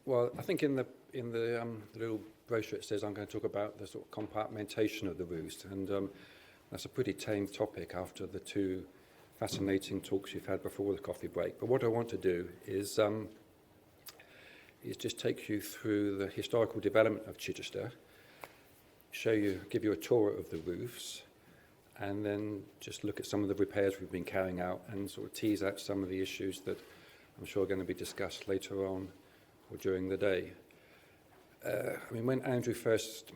Well, I think in the little brochure it says I'm going to talk about the sort of compartmentation of the roofs, and that's a pretty tame topic after the two fascinating talks you've had before the coffee break. But what I want to do is just take you through the historical development of Chichester, give you a tour of the roofs, and then just look at some of the repairs we've been carrying out and sort of tease out some of the issues that I'm sure are going to be discussed later on or during the day. When Andrew first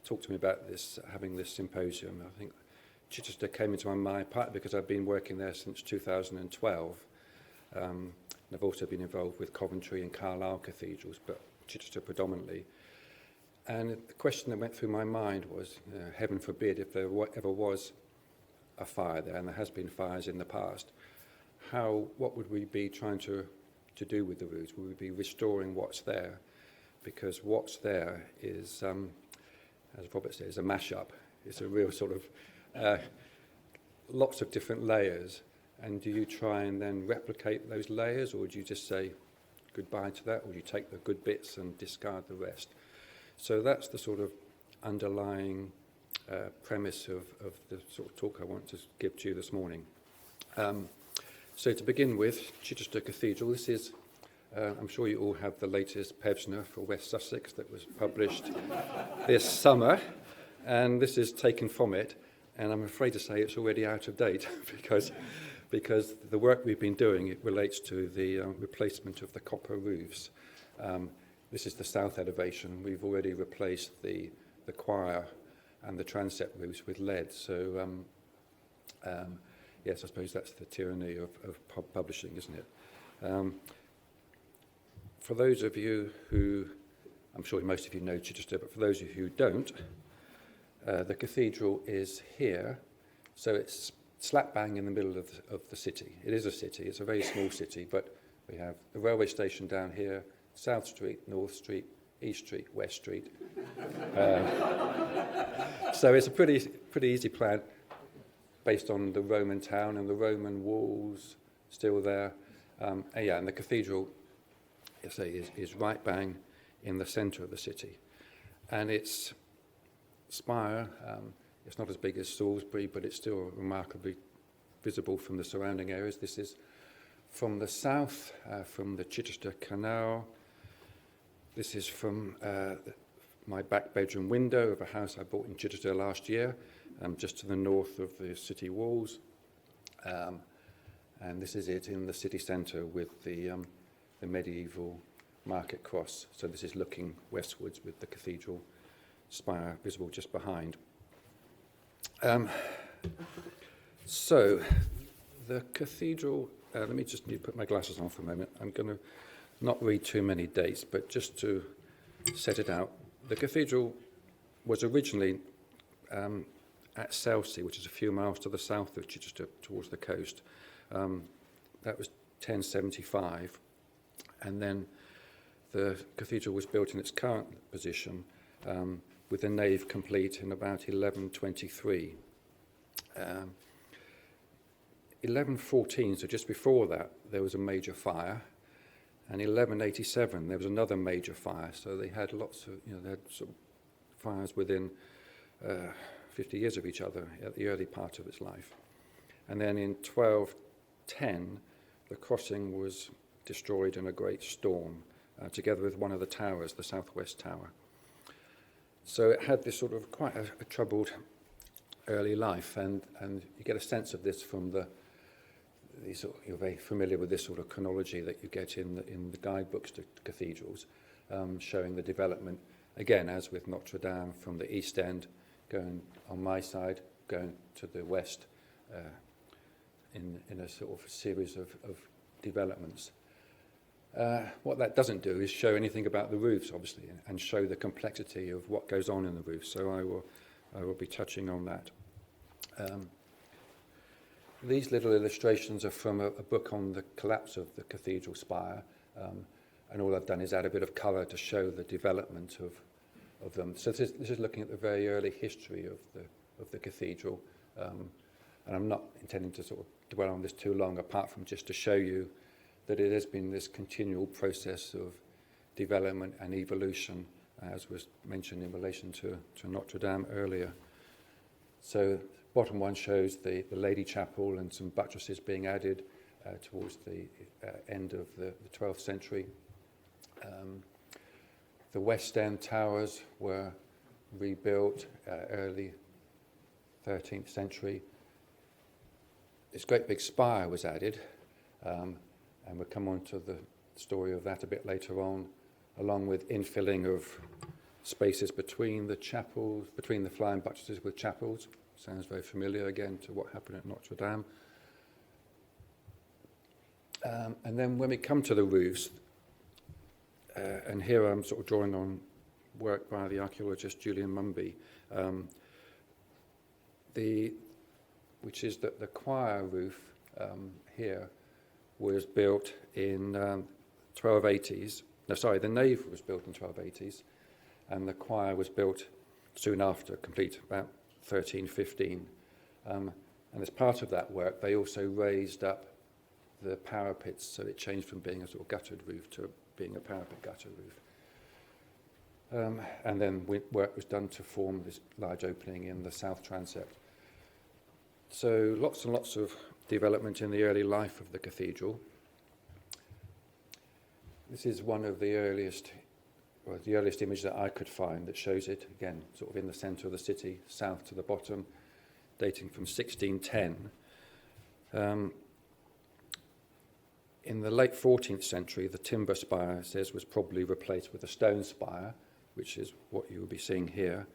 talked to me about this, having this symposium, I think Chichester came into my mind partly because I've been working there since 2012. And I've also been involved with Coventry and Carlisle cathedrals, but Chichester predominantly. And the question that went through my mind was, heaven forbid, if there ever was a fire there, and there has been fires in the past, what would we be trying to do with the roofs? Would we be restoring what's there? Because what's there is, as Robert says, a mashup. It's a real sort of lots of different layers. And do you try and then replicate those layers, or do you just say goodbye to that, or do you take the good bits and discard the rest? So that's the sort of underlying premise of the sort of talk I want to give to you this morning. So to begin with, Chichester Cathedral. This is, I'm sure you all have the latest Pevsner for West Sussex that was published this summer, and this is taken from it, and I'm afraid to say it's already out of date because the work we've been doing, it relates to the replacement of the copper roofs. This is the south elevation. We've already replaced the choir and the transept roofs with lead. So, yes, I suppose that's the tyranny of publishing, isn't it? For those of you who, I'm sure most of you know Chichester, but for those of you who don't, the cathedral is here. So it's slap bang in the middle of the city. It is a city. It's a very small city, but we have the railway station down here, South Street, North Street, East Street, West Street. So it's a pretty easy plan based on the Roman town and the Roman walls still there. And the cathedral, I say, is right bang in the centre of the city. And its spire, it's not as big as Salisbury, but it's still remarkably visible from the surrounding areas. This is from the south, from the Chichester Canal. This is from my back bedroom window of a house I bought in Chichester last year, just to the north of the city walls. And this is it in the city centre with the medieval market cross. So this is looking westwards with the cathedral spire visible just behind. So the cathedral, let me just put my glasses on for a moment. I'm going to not read too many dates, but just to set it out. The cathedral was originally at Selsey, which is a few miles to the south of Chichester towards the coast. That was 1075, and then the cathedral was built in its current position with the nave complete in about 1123. 1114, so just before that, there was a major fire. And in 1187, there was another major fire. So they had lots of, they had sort of fires within 50 years of each other at the early part of its life. And then in 1210, the crossing was destroyed in a great storm, together with one of the towers, the southwest tower. So it had this sort of quite a troubled early life, and you get a sense of this from you're very familiar with this sort of chronology that you get in the guidebooks to cathedrals, showing the development, again, as with Notre-Dame, from the east end, going on my side, going to the west, in a sort of series of developments. What that doesn't do is show anything about the roofs, obviously, and show the complexity of what goes on in the roofs. So I will be touching on that. These little illustrations are from a book on the collapse of the cathedral spire, and all I've done is add a bit of colour to show the development of them. So this is looking at the very early history of the cathedral, and I'm not intending to sort of dwell on this too long, apart from just to show you that it has been this continual process of development and evolution, as was mentioned in relation to Notre-Dame earlier. So bottom one shows the Lady Chapel and some buttresses being added towards the end of the 12th century. The West End towers were rebuilt early 13th century. This great big spire was added, and we'll come on to the story of that a bit later on, along with infilling of spaces between the chapels, between the flying buttresses with chapels. Sounds very familiar again to what happened at Notre-Dame. And then when we come to the roofs, and here I'm sort of drawing on work by the archaeologist Julian Mumby, which is that the choir roof here was built in 1280s. No, sorry, the nave was built in 1280s, and the choir was built soon after, complete about 1315. And as part of that work, they also raised up the parapets, so it changed from being a sort of guttered roof to being a parapet gutter roof. And then work was done to form this large opening in the south transept. So lots and lots of development in the early life of the cathedral. This is one of the earliest image that I could find that shows it, again, sort of in the centre of the city, south to the bottom, dating from 1610. In the late 14th century, the timber spire, it says, was probably replaced with a stone spire, which is what you will be seeing here.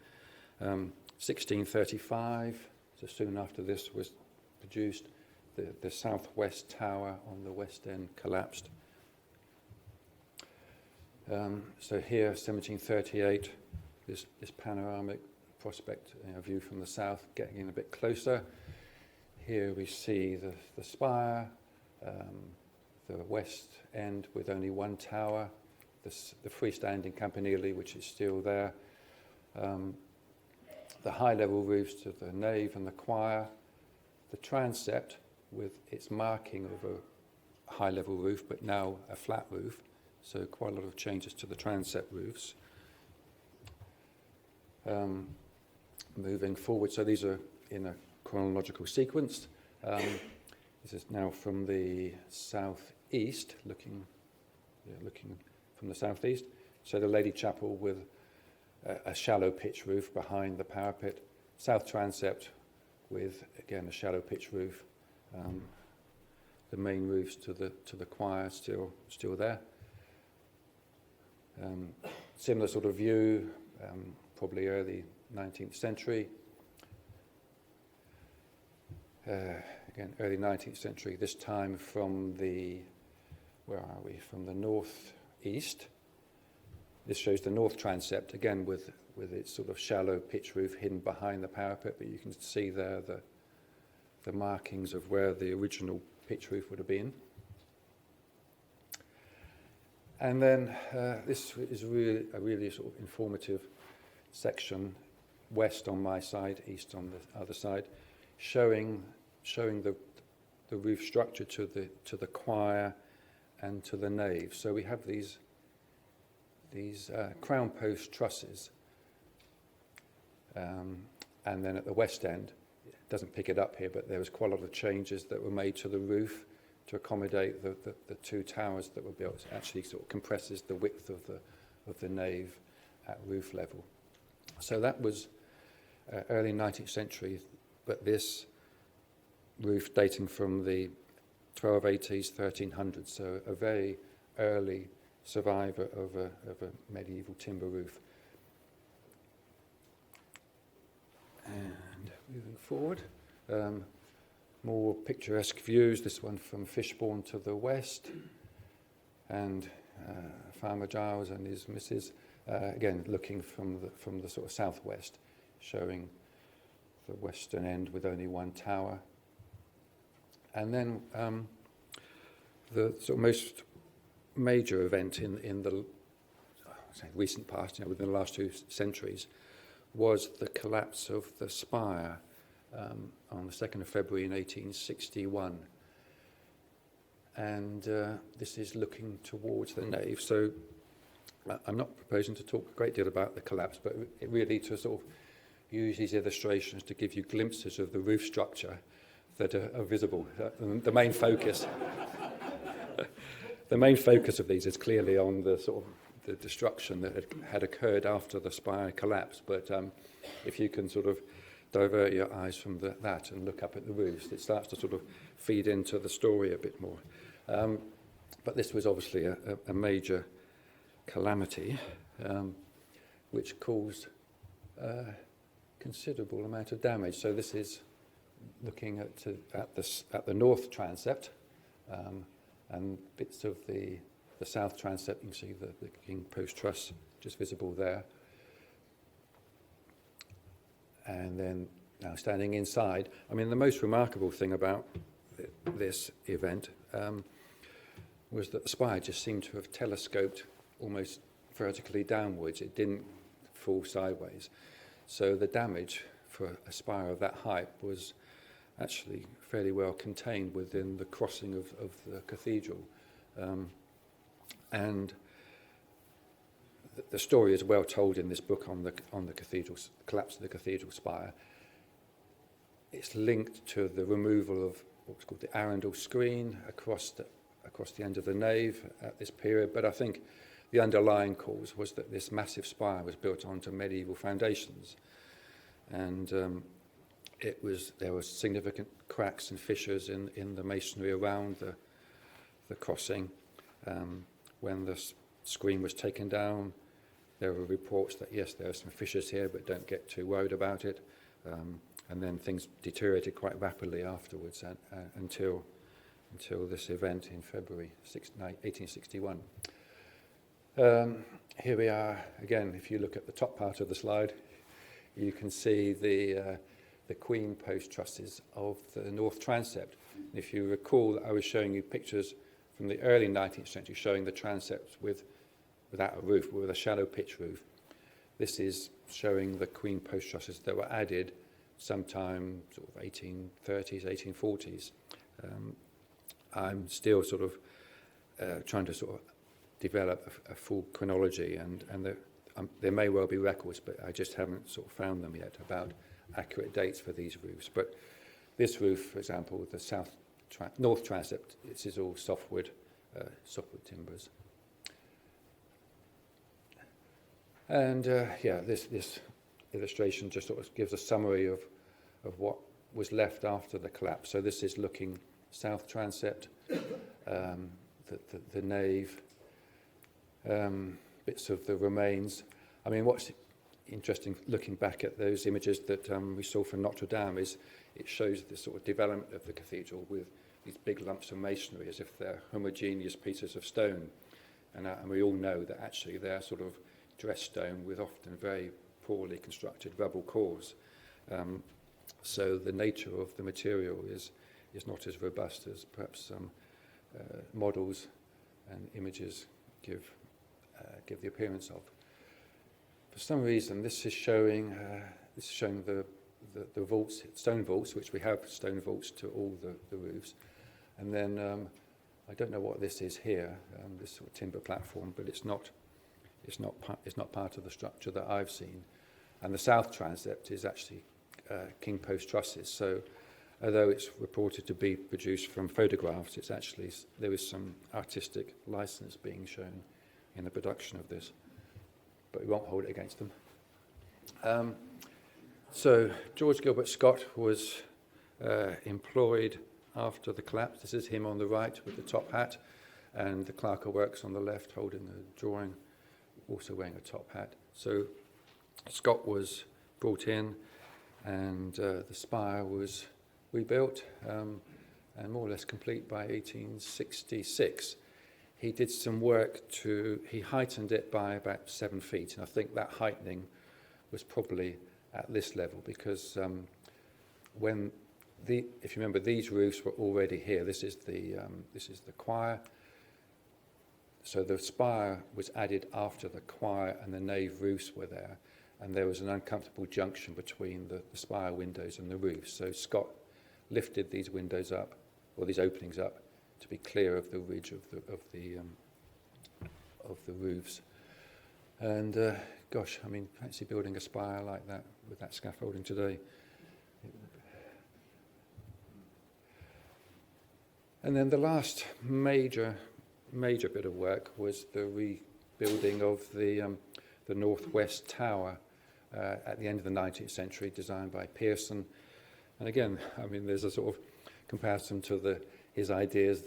1635, so soon after this was produced, the southwest tower on the west end collapsed. So here, 1738, this panoramic prospect, view from the south, getting in a bit closer. Here we see the spire, the west end with only one tower, the freestanding campanile, which is still there, the high-level roofs to the nave and the choir, the transept with its marking of a high-level roof, but now a flat roof, so quite a lot of changes to the transept roofs. Moving forward, so these are in a chronological sequence. This is now from the southeast, looking from the southeast. So the Lady Chapel with a shallow pitch roof behind the parapet. South transept with, again, a shallow pitch roof. The main roofs to the choir still there. Similar sort of view, probably early 19th century. Again, early 19th century, this time from the northeast. This shows the north transept, again with its sort of shallow pitch roof hidden behind the parapet, but you can see there the markings of where the original pitch roof would have been. And then this is really sort of informative section, west on my side, east on the other side, showing the roof structure to the choir and to the nave. So we have these crown post trusses, and then at the west end, it doesn't pick it up here, but there was quite a lot of changes that were made to the roof to accommodate the two towers that were built. It actually sort of compresses the width of the nave at roof level. So that was early 19th century, but this roof dating from the 1280s, 1300s, so a very early survivor of a medieval timber roof. And moving forward, more picturesque views, this one from Fishbourne to the west, and Farmer Giles and his missus, again looking from the sort of southwest, showing the western end with only one tower. And then the sort of most major event in the recent past, within the last 2 centuries, was the collapse of the spire on the 2nd of February in 1861. And this is looking towards the nave. So I'm not proposing to talk a great deal about the collapse, but it really to sort of use these illustrations to give you glimpses of the roof structure that are visible. The main focus, the main focus of these is clearly on the sort of the destruction that had occurred after the spire collapsed. But if you can sort of divert your eyes from that and look up at the roofs, it starts to sort of feed into the story a bit more. But this was obviously a major calamity, which caused considerable amount of damage. So this is looking at the north transept, and bits of the south transept. You can see the King Post Truss just visible there. And then now standing inside, I mean, the most remarkable thing about this event was that the spire just seemed to have telescoped almost vertically downwards. It didn't fall sideways. So the damage for a spire of that height was actually fairly well contained within the crossing of the cathedral. And the story is well told in this book on the cathedral collapse of the cathedral spire. It's linked to the removal of what's called the Arundel screen across the end of the nave at this period. But I think the underlying cause was that this massive spire was built onto medieval foundations, and there were significant cracks and fissures in the masonry around the crossing. When the screen was taken down, there were reports that yes, there are some fissures here, but don't get too worried about it. And then things deteriorated quite rapidly afterwards until this event in February 1861. Here we are again. If you look at the top part of the slide, you can see the Queen post trusses of the north transept. And if you recall, I was showing you pictures from the early 19th century showing the transepts without a roof, with a shallow pitch roof. This is showing the Queen post trusses that were added sometime sort of 1830s, 1840s. I'm still sort of trying to sort of develop a full chronology, and there may well be records, but I just haven't sort of found them yet about accurate dates for these roofs. But this roof, for example, the north transept, this is all softwood timbers. And this illustration just sort of gives a summary of what was left after the collapse. So this is looking south transept, the nave, bits of the remains. I mean, what's interesting looking back at those images that we saw from Notre-Dame is it shows the sort of development of the cathedral with these big lumps of masonry as if they're homogeneous pieces of stone. And we all know that actually they're sort of dressed stone with often very poorly constructed rubble cores. So the nature of the material is not as robust as perhaps some models and images give the appearance of. For some reason, this is showing the vaults, stone vaults, which we have stone vaults to all the roofs, and then I don't know what this is here, this sort of timber platform, but it's not part of the structure that I've seen. And the south transept is actually King post trusses. So although it's reported to be produced from photographs, it's actually, there is some artistic license being shown in the production of this, but we won't hold it against them. So George Gilbert Scott was employed after the collapse. This is him on the right with the top hat, and the clerk of works on the left holding a drawing, also wearing a top hat. So Scott was brought in, and the spire was rebuilt and more or less complete by 1866. He did some work he heightened it by about 7 feet, and I think that heightening was probably at this level because if you remember, these roofs were already here. This is the choir. So the spire was added after the choir and the nave roofs were there, and there was an uncomfortable junction between the spire windows and the roofs. So Scott lifted these windows up, or these openings up, to be clear of the ridge of the roofs. And gosh, I mean, fancy building a spire like that with that scaffolding today. And then the last major bit of work was the rebuilding of the northwest tower at the end of the 19th century, designed by Pearson. And again, I mean, there's a sort of comparison to his ideas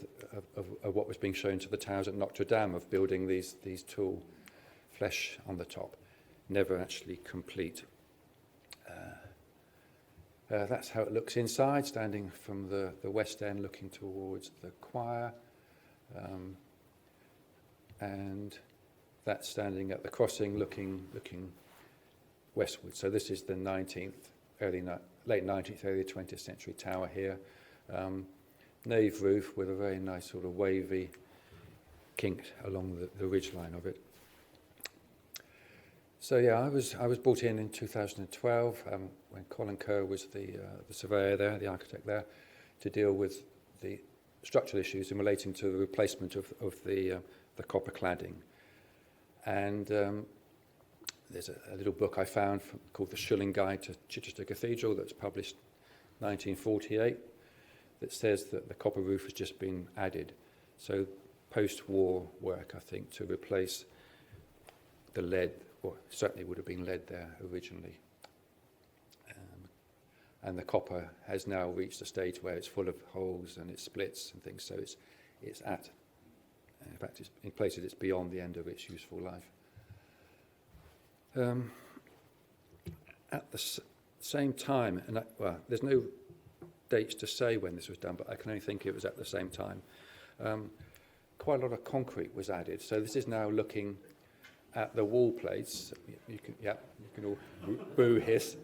of what was being shown to the towers at Notre-Dame of building these tall flesh on the top, never actually complete. That's how it looks inside, standing from the west end, looking towards the choir, and that's standing at the crossing, looking westward. So this is the late 19th, early 20th century tower here. Nave roof with a very nice sort of wavy kink along the ridgeline of it. So yeah, I was brought in 2012 when Colin Kerr was the surveyor there, the architect there, to deal with the structural issues in relating to the replacement of the copper cladding. And there's a little book I found called The Shilling Guide to Chichester Cathedral that's published 1948 that says that the copper roof has just been added. So post-war work, I think, to replace the lead, or certainly would have been lead there originally. And the copper has now reached a stage where it's full of holes and it splits and things, so it's at, in fact, in places it's beyond the end of its useful life. At the same time, and there's no dates to say when this was done, but I can only think it was at the same time. Quite a lot of concrete was added, so this is now looking at the wall plates. You can all boo hiss.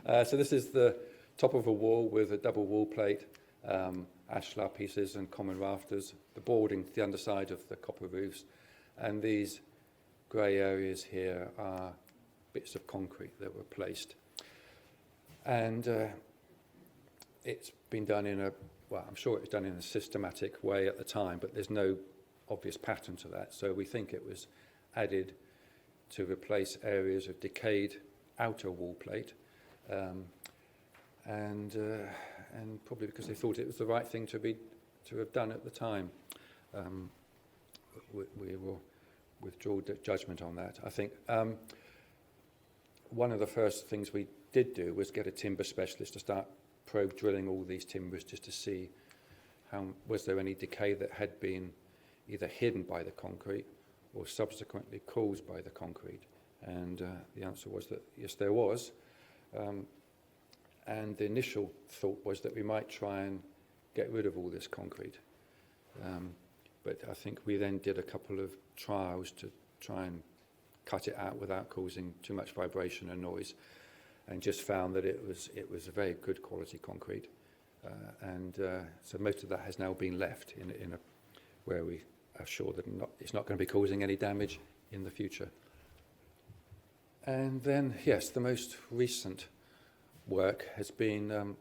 So this is the top of a wall with a double wall plate, ashlar pieces and common rafters, the boarding to the underside of the copper roofs, and these grey areas here are bits of concrete that were placed. And it's been done I'm sure it was done in a systematic way at the time, but there's no obvious pattern to that. So we think it was added to replace areas of decayed outer wall plate, and probably because they thought it was the right thing to have done at the time. We will withdraw judgment on that. I think one of the first things we did do was get a timber specialist to start probe drilling all these timbers just to see was there any decay that had been either hidden by the concrete or subsequently caused by the concrete. And the answer was that yes, there was. And the initial thought was that we might try and get rid of all this concrete. But I think we then did a couple of trials to try and cut it out without causing too much vibration and noise, and just found that it was a very good quality concrete. So most of that has now been left in a where we are sure that it's not going to be causing any damage in the future. And then, yes, the most recent work has been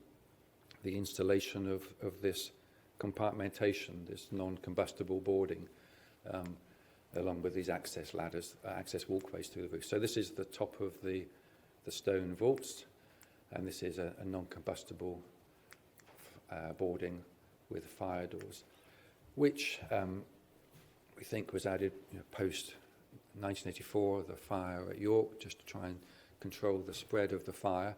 the installation of this compartmentation, this non-combustible boarding, along with these access ladders, access walkways through the roof. So this is the top of the stone vaults, and this is a non-combustible boarding with fire doors, which we think was added post 1984, the fire at York, just to try and control the spread of the fire.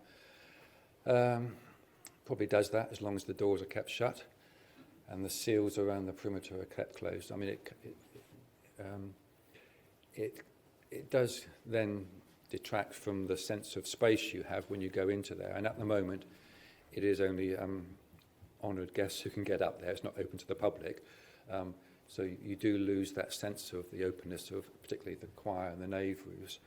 Probably does that as long as the doors are kept shut and the seals around the perimeter are kept closed. I mean, it does then detract from the sense of space you have when you go into there. And at the moment, it is only honoured guests who can get up there. It's not open to the public. So you do lose that sense of the openness of particularly the choir and the nave roofs.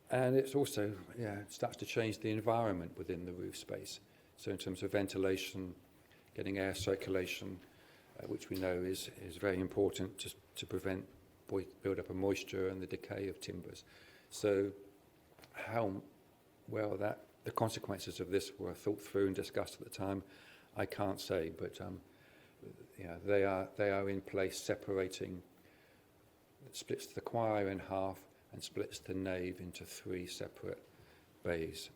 And it's also, it starts to change the environment within the roof space. So in terms of ventilation, getting air circulation, which we know is very important to prevent build-up of moisture and the decay of timbers. So how well the consequences of this were thought through and discussed at the time, I can't say, but they are in place separating It splits the choir in half and splits the nave into 3 separate bays.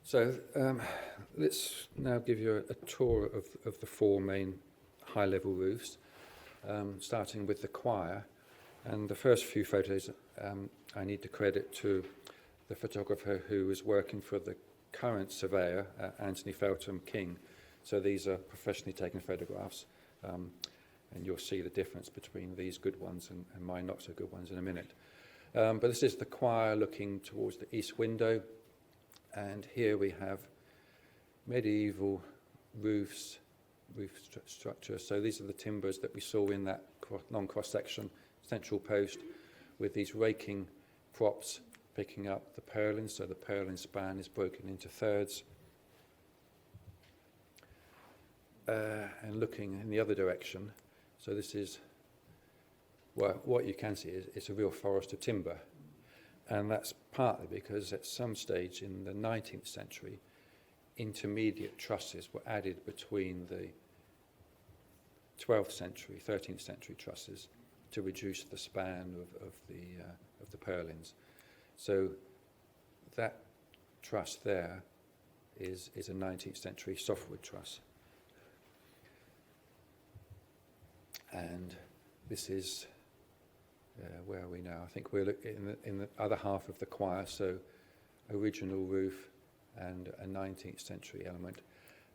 So let's now give you a tour of the 4 main high-level roofs, starting with the choir. And the first few photos I need to credit to the photographer who was working for the current surveyor, Anthony Feltham King. So these are professionally taken photographs, and you'll see the difference between these good ones and my not so good ones in a minute. But this is the choir looking towards the east window, and here we have medieval roof structure. So these are the timbers that we saw in that long cross-section, central post, with these raking props picking up the purlins, so the purlin span is broken into thirds. And looking in the other direction, so this is, well, what you can see is it's a real forest of timber. And that's partly because at some stage in the 19th century, intermediate trusses were added between the 12th century, 13th century trusses to reduce the span of the purlins. So that truss there is a 19th century softwood truss. And this is, where are we now? I think we're in the other half of the choir, so original roof and a 19th century element.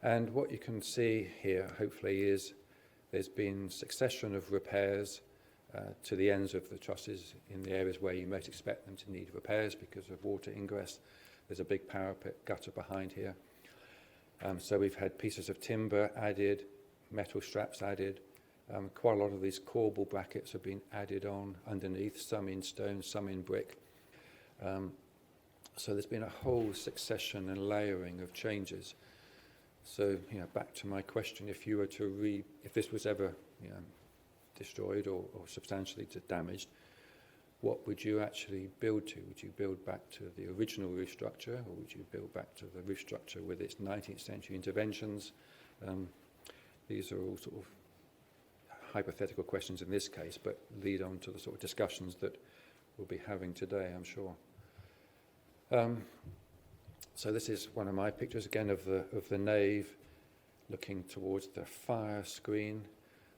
And what you can see here, hopefully, is there's been succession of repairs to the ends of the trusses in the areas where you might expect them to need repairs because of water ingress. There's a big parapet gutter behind here. So we've had pieces of timber added, metal straps added. Quite a lot of these corbel brackets have been added on underneath, some in stone, some in brick. So there's been a whole succession and layering of changes. So, back to my question, if you were to if this was ever, destroyed or substantially damaged, what would you actually build to? Would you build back to the original roof structure, or would you build back to the roof structure with its 19th century interventions? These are all sort of hypothetical questions in this case, but lead on to the sort of discussions that we'll be having today, I'm sure. So this is one of my pictures again of the nave, looking towards the fire screen,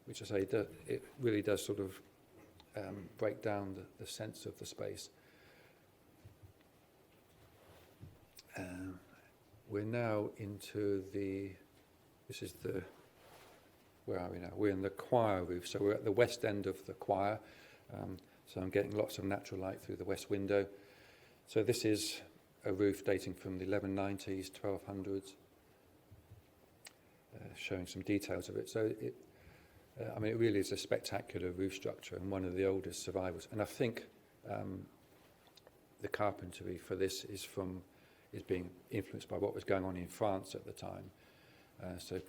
which I say it really does sort of break down the sense of the space. We're now into where are we now? We're in the choir roof, so we're at the west end of the choir. So I'm getting lots of natural light through the west window. So this is a roof dating from the 1190s, 1200s, showing some details of it. So it really is a spectacular roof structure and one of the oldest survivals. And I think the carpentry for this is being influenced by what was going on in France at the time. So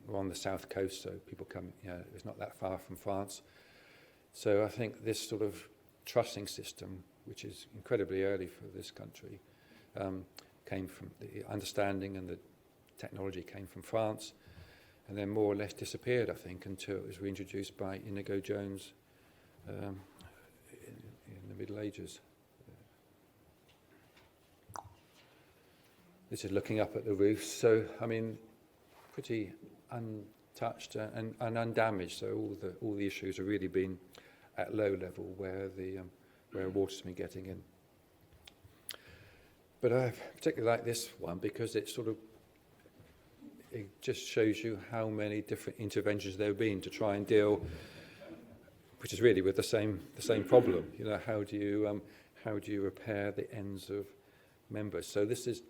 we're on the south coast, so people come, it's not that far from France. So I think this sort of trussing system, which is incredibly early for this country, came from the understanding, and the technology came from France, and then more or less disappeared, I think, until it was reintroduced by Inigo Jones in the Middle Ages. This is looking up at the roofs. So, pretty untouched and undamaged. So all the issues have really been at low level where water's been getting in. But I particularly like this one because it just shows you how many different interventions there have been to try and deal, which is really with the same problem. How do you repair the ends of members? So this is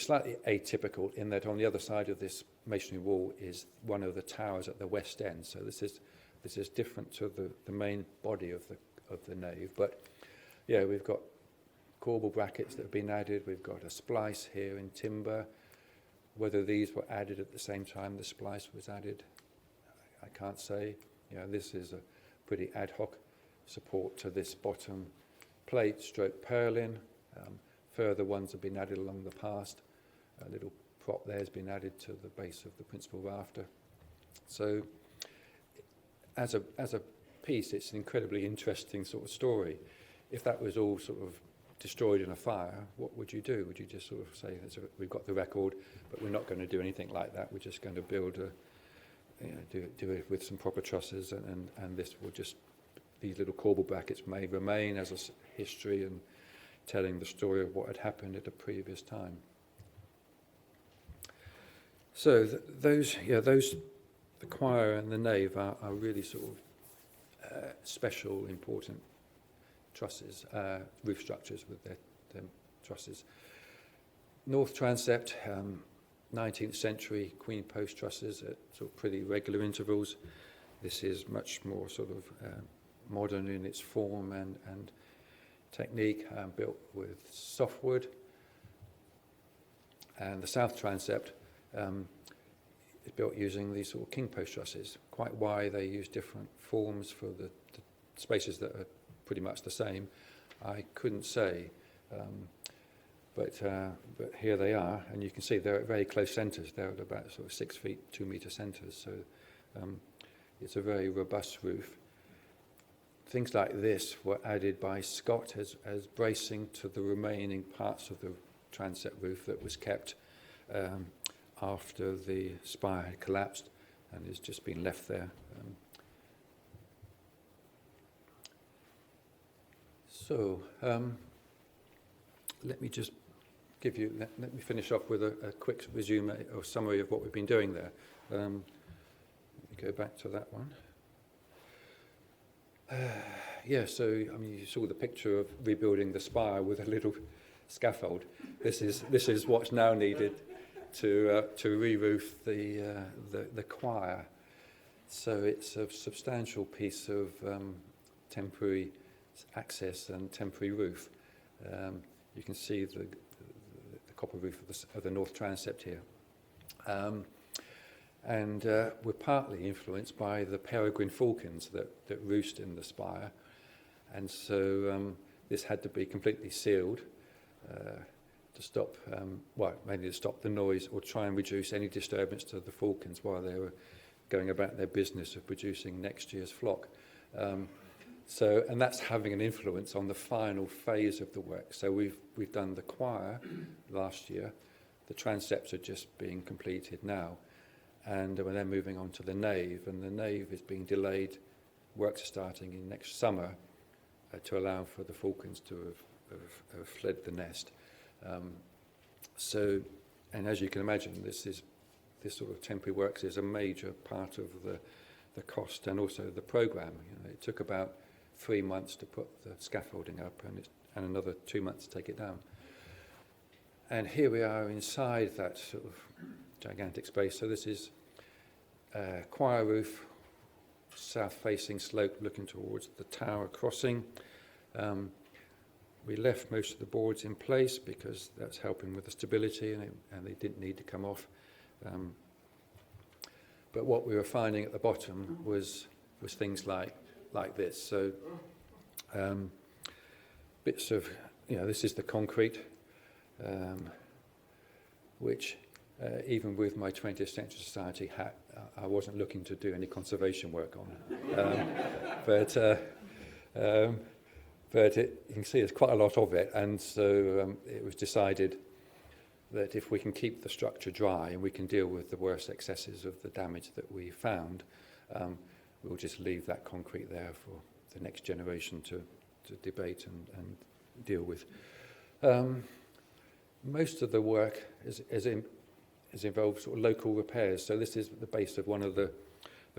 slightly atypical in that on the other side of this masonry wall is one of the towers at the west end. So this is different to the main body of the nave. But yeah, we've got corbel brackets that have been added. We've got a splice here in timber. Whether these were added at the same time the splice was added, I can't say. This is a pretty ad hoc support to this bottom plate stroke purlin. Further ones have been added along the past. A little prop there has been added to the base of the principal rafter. So as a piece, it's an incredibly interesting sort of story. If that was all sort of destroyed in a fire, what would you do? Would you just sort of say, we've got the record, but we're not going to do anything like that. We're just going to build do it with some proper trusses, and this will just, these little corbel brackets may remain as a history and telling the story of what had happened at a previous time. So those, the choir and the nave are really sort of special, important trusses, roof structures with their trusses. North transept, 19th century queen post trusses at sort of pretty regular intervals. This is much more sort of modern in its form and technique, built with softwood. And the south transept is built using these sort of king post trusses. Quite why they use different forms for the spaces that are pretty much the same, I couldn't say. But here they are, and you can see they're at very close centres. They're at about sort of 6 feet, 2 metre centres. So it's a very robust roof. Things like this were added by Scott as bracing to the remaining parts of the transept roof that was kept after the spire had collapsed and has just been left there. Let me just give you, let me finish off with a quick resume or summary of what we've been doing there. Let me go back to that one. So I mean, you saw the picture of rebuilding the spire with a little scaffold. This is what's now needed to re-roof the choir. So it's a substantial piece of temporary access and temporary roof. You can see the copper roof of the north transept here. And we're partly influenced by the peregrine falcons that roost in the spire. And so this had to be completely sealed to stop, mainly to stop the noise or try and reduce any disturbance to the falcons while they were going about their business of producing next year's flock. And that's having an influence on the final phase of the work. So we've done the choir last year. The transepts are just being completed now. And we're then moving on to the nave. And the nave is being delayed. Works are starting in next summer to allow for the falcons to have fled the nest. And as you can imagine, this sort of temporary works is a major part of the cost and also the programme. It took about 3 months to put the scaffolding up and another 2 months to take it down. And here we are inside that sort of gigantic space. So this is choir roof, south-facing slope looking towards the tower crossing. We left most of the boards in place because that's helping with the stability and they didn't need to come off. But what we were finding at the bottom was things like this. So bits of, this is the concrete, which even with my 20th Century Society hat, I wasn't looking to do any conservation work on. But you can see there's quite a lot of it, and so it was decided that if we can keep the structure dry and we can deal with the worst excesses of the damage that we found, we'll just leave that concrete there for the next generation to debate and deal with. Most of the work is involved sort of local repairs. So this is the base of one of the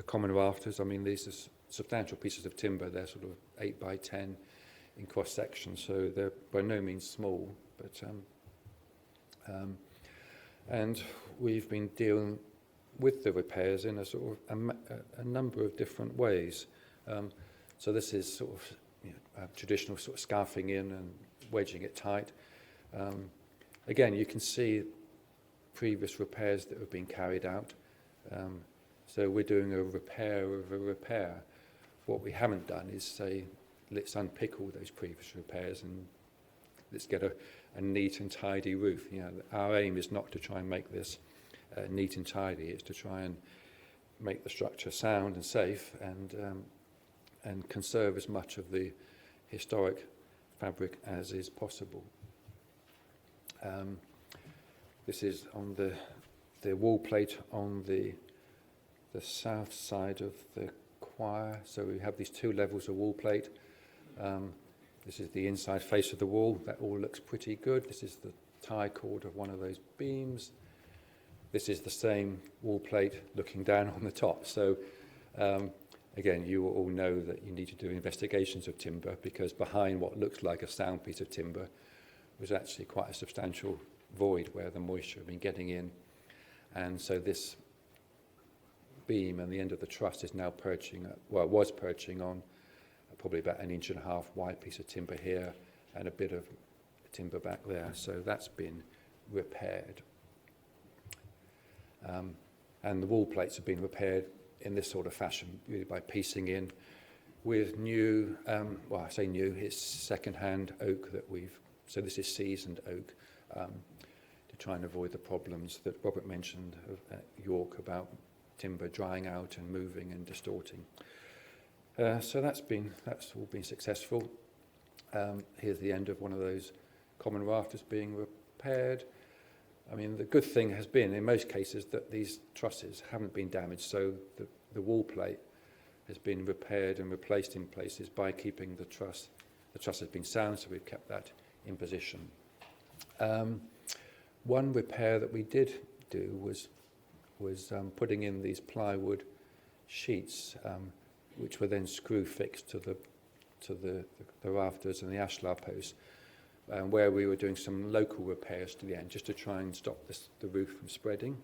common rafters. I mean, these are substantial pieces of timber. They're sort of 8 by 10 in cross section, so they're by no means small. But and we've been dealing with the repairs in a sort of a number of different ways. So this is sort of traditional sort of scarfing in and wedging it tight. Again, you can see previous repairs that have been carried out. So we're doing a repair of a repair. What we haven't done is say, let's unpick all those previous repairs and let's get a neat and tidy roof. Our aim is not to try and make this neat and tidy. It's to try and make the structure sound and safe, and conserve as much of the historic fabric as is possible. This is on the wall plate on the south side of the choir. So we have these two levels of wall plate. This is the inside face of the wall. That all looks pretty good. This is the tie cord of one of those beams. This is the same wall plate looking down on the top. So again, you will all know that you need to do investigations of timber, because behind what looks like a sound piece of timber was actually quite a substantial void where the moisture had been getting in. And so this beam and the end of the truss is now perching, well, it was perching on probably about 1.5 inches wide piece of timber here and a bit of timber back there. So that's been repaired. And the wall plates have been repaired in this sort of fashion, really by piecing in with new, well, I say new, it's second-hand oak that so this is seasoned oak, to try and avoid the problems that Robert mentioned at York about timber drying out and moving and distorting. So that's all been successful. Here's the end of one of those common rafters being repaired. I mean, the good thing has been, in most cases, that these trusses haven't been damaged, so the wall plate has been repaired and replaced in places by keeping the truss. The truss has been sound, so we've kept that in position. One repair that we did do was putting in these plywood sheets, which were then screw fixed to the rafters and the ashlar posts, where we were doing some local repairs to the end, just to try and stop the roof from spreading.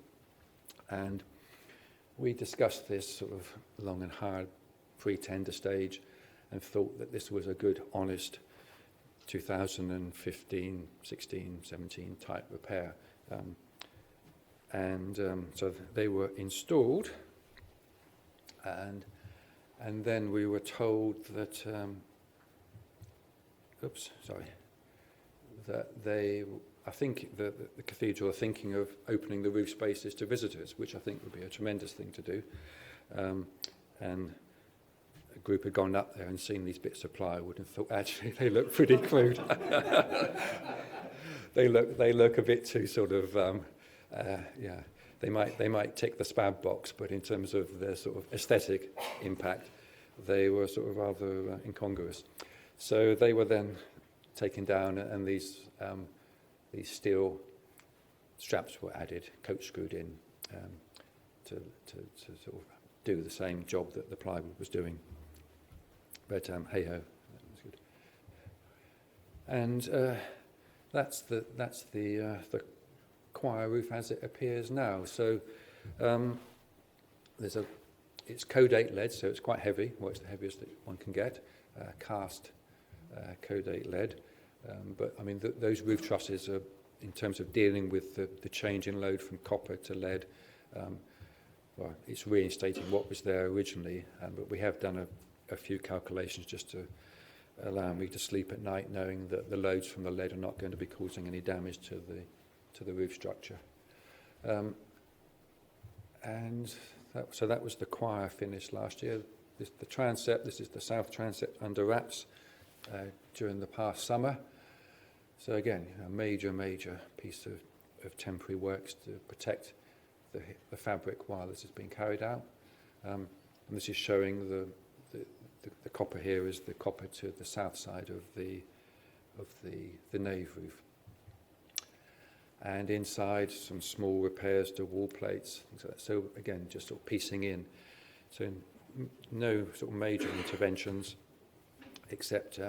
And we discussed this sort of long and hard pre-tender stage, and thought that this was a good, honest 2015, 16, 17 type repair. So they were installed, and then we were told that, I think the cathedral are thinking of opening the roof spaces to visitors, which I think would be a tremendous thing to do. And a group had gone up there and seen these bits of plywood and thought, actually, they look pretty crude. They look a bit too sort of, They might tick the spab box, but in terms of their sort of aesthetic impact, they were sort of rather incongruous. So they were then taken down, and these steel straps were added, coach screwed in, to sort of do the same job that the plywood was doing. But hey ho, that was good. And that's the choir roof as it appears now. So it's codate lead, so it's quite heavy. Well, it's the heaviest that one can get, cast codate lead. But I mean, those roof trusses are, in terms of dealing with the change in load from copper to lead, well, it's reinstating what was there originally. But we have done a few calculations just to allow me to sleep at night, knowing that the loads from the lead are not going to be causing any damage to the roof structure. So that was the choir finish last year. The transept, this is the south transept under wraps during the past summer. So again, a major piece of temporary works to protect the fabric while this is being carried out. And this is showing the copper here is the copper to the south side of the nave roof. And inside, some small repairs to wall plates. So again, just sort of piecing in. So no sort of major interventions, except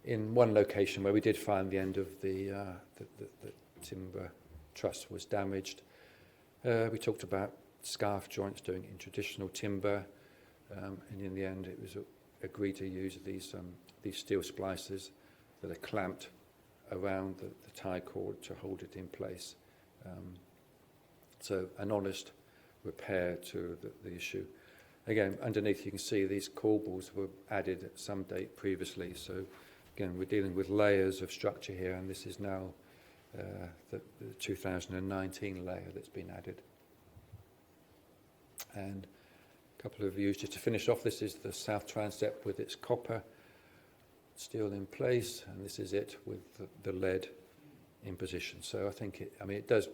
in one location where we did find the end of the timber truss was damaged. We talked about scarf joints doing it in traditional timber, and in the end it was agreed to use these steel splices that are clamped around the tie cord to hold it in place. So an honest repair to the issue. Again, underneath you can see these corbels were added at some date previously. So again, we're dealing with layers of structure here, and this is now the 2019 layer that's been added. And a couple of views just to finish off. This is the south transept with its copper still in place, and this is it with the lead in position. So I think it does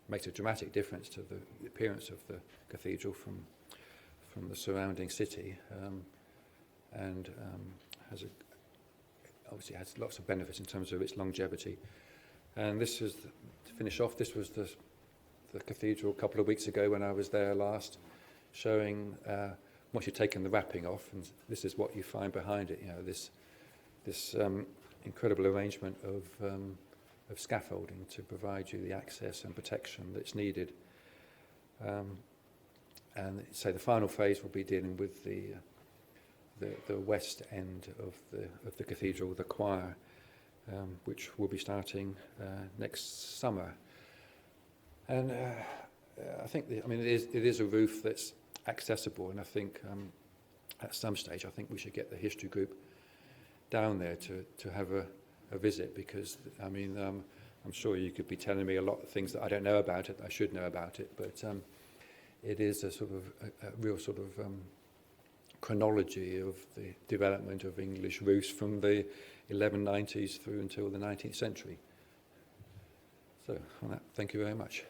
make a dramatic difference to the appearance of the cathedral from the surrounding city, and obviously has lots of benefits in terms of its longevity. And this is, to finish off, this was the cathedral a couple of weeks ago when I was there last, showing once you've taken the wrapping off, and this is what you find behind it. This incredible arrangement of scaffolding to provide you the access and protection that's needed. And so the final phase will be dealing with the west end of the cathedral, the choir, which will be starting next summer. And I think it is a roof that's accessible, and I think at some stage I think we should get the history group down there to have a visit, because I'm sure you could be telling me a lot of things that I don't know about it, I should know about it, but it is a sort of a real sort of chronology of the development of English roofs from the 1190s through until the 19th century. So on that, thank you very much.